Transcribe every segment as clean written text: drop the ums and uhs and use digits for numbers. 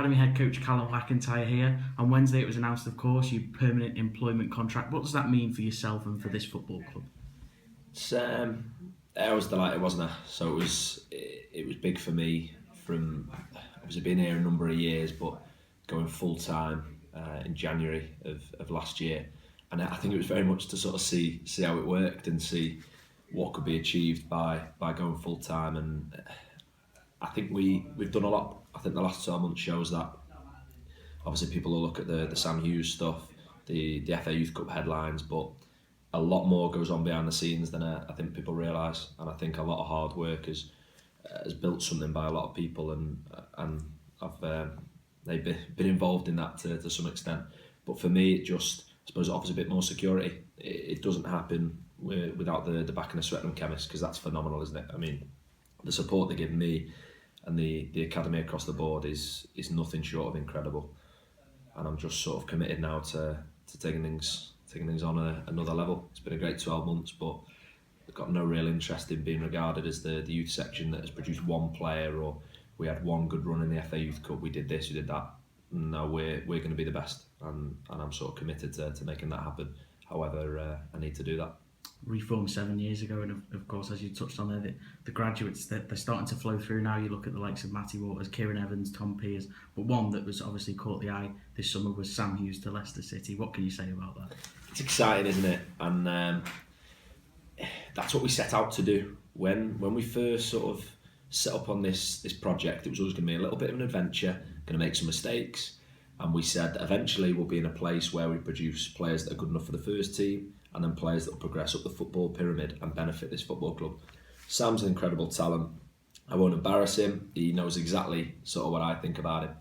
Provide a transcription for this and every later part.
Academy head coach Calum McIntyre here. On Wednesday it was announced, of course, your permanent employment contract. What does that mean for yourself and for this football club? It's, I was delighted, wasn't I? So it was big for me from obviously being here a number of years, but going full time in January of last year, and I think it was very much to sort of see how it worked and see what could be achieved by going full time. And I think we've done a lot. I think the last 12 months shows that. Obviously, people will look at the Sam Hughes stuff, the FA Youth Cup headlines, but a lot more goes on behind the scenes than I think people realise. And I think a lot of hard work has built something by a lot of people, and they've been involved in that to some extent. But for me, it just, I suppose, it offers a bit more security. It doesn't happen without the backing of Swettenham Chemists, because that's phenomenal, isn't it? I mean, the support they give me and the academy across the board is nothing short of incredible. And I'm just sort of committed now to taking things on another level. It's been a great 12 months, but I've got no real interest in being regarded as the youth section that has produced one player, or we had one good run in the FA Youth Cup, we did this, we did that. No, we're going to be the best, and I'm sort of committed to making that happen. However, I need to do that. Reformed 7 years ago, and of course, as you touched on there, the graduates, they're starting to flow through now. You look at the likes of Matty Waters, Kieran Evans, Tom Pears, but one that was obviously caught the eye this summer was Sam Hughes to Leicester City. What can you say about that? It's exciting, isn't it? And that's what we set out to do. When we first sort of set up on this project, it was always going to be a little bit of an adventure, going to make some mistakes, and we said that eventually we'll be in a place where we produce players that are good enough for the first team, and then players that will progress up the football pyramid and benefit this football club. Sam's an incredible talent. I won't embarrass him. He knows exactly sort of what I think about him.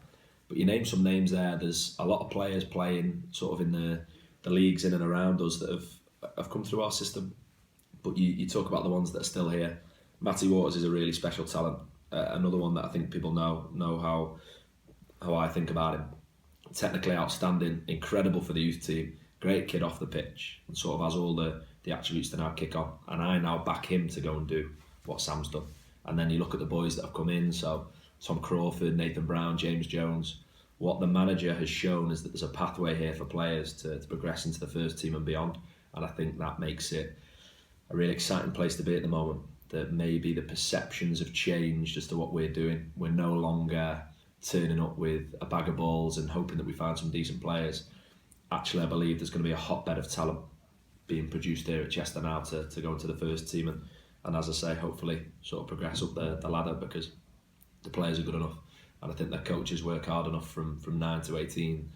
But you name some names there. There's a lot of players playing sort of in the leagues in and around us that have come through our system. But you talk about the ones that are still here. Matty Waters is a really special talent. Another one that I think people know how I think about him. Technically outstanding, incredible for the youth team. Great kid off the pitch, and sort of has all the attributes to now kick on. And I now back him to go and do what Sam's done. And then you look at the boys that have come in, so Tom Crawford, Nathan Brown, James Jones. What the manager has shown is that there's a pathway here for players to progress into the first team and beyond. And I think that makes it a really exciting place to be at the moment. That maybe the perceptions have changed as to what we're doing. We're no longer turning up with a bag of balls and hoping that we find some decent players. Actually, I believe there's going to be a hotbed of talent being produced here at Chester now to go into the first team and as I say, hopefully sort of progress up the ladder, because the players are good enough, and I think their coaches work hard enough from 9 to 18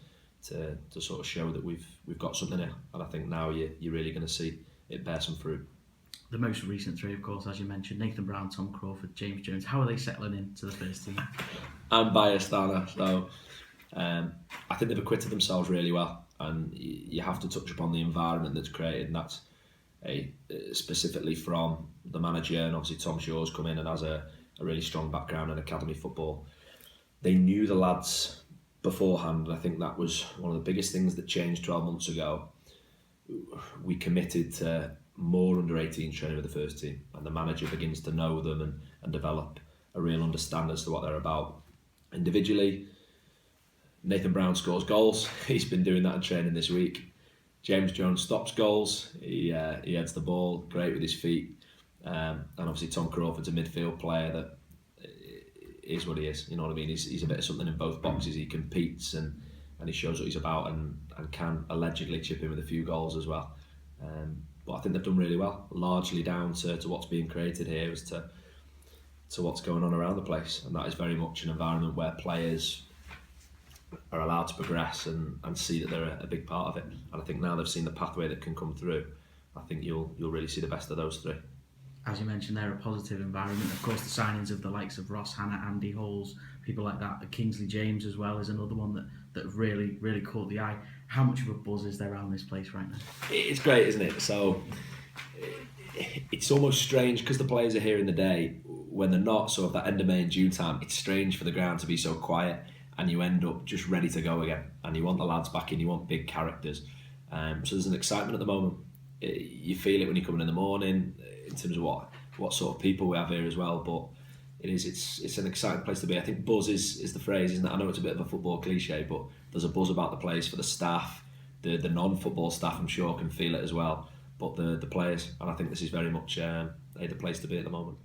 to sort of show that we've got something here. And I think now you're really going to see it bear some fruit. The most recent three, of course, as you mentioned, Nathan Brown, Tom Crawford, James Jones. How are they settling into the first team? I'm biased, aren't I? So I think they've acquitted themselves really well. And you have to touch upon the environment that's created, and that's specifically from the manager, and obviously Tom Shaw's come in and has a really strong background in academy football. They knew the lads beforehand, and I think that was one of the biggest things that changed 12 months ago. We committed to more under-18 training with the first team, and the manager begins to know them and develop a real understanding as to what they're about. Individually, Nathan Brown scores goals. He's been doing that in training this week. James Jones stops goals. He heads the ball, great with his feet. And obviously Tom Crawford's a midfield player that is what he is. You know what I mean? He's a bit of something in both boxes. He competes and he shows what he's about, and can allegedly chip in with a few goals as well. But I think they've done really well, largely down to what's being created here as to what's going on around the place. And that is very much an environment where players are allowed to progress and see that they're a big part of it. And I think now they've seen the pathway that can come through, I think you'll really see the best of those three. As you mentioned, they're a positive environment. Of course, the signings of the likes of Ross Hannah, Andy Halls, people like that. Kingsley James as well is another one that really, really caught the eye. How much of a buzz is there around this place right now? It's great, isn't it? So it's almost strange because the players are here in the day. When they're not, sort of that end of May and June time, it's strange for the ground to be so quiet, and you end up just ready to go again. And you want the lads back in, you want big characters. So there's an excitement at the moment. You feel it when you come in the morning in terms of what sort of people we have here as well. But it is. It's an exciting place to be. I think buzz is the phrase, isn't it? I know it's a bit of a football cliche, but there's a buzz about the place for the staff, the non-football staff. I'm sure can feel it as well. But the players, and I think this is very much the place to be at the moment.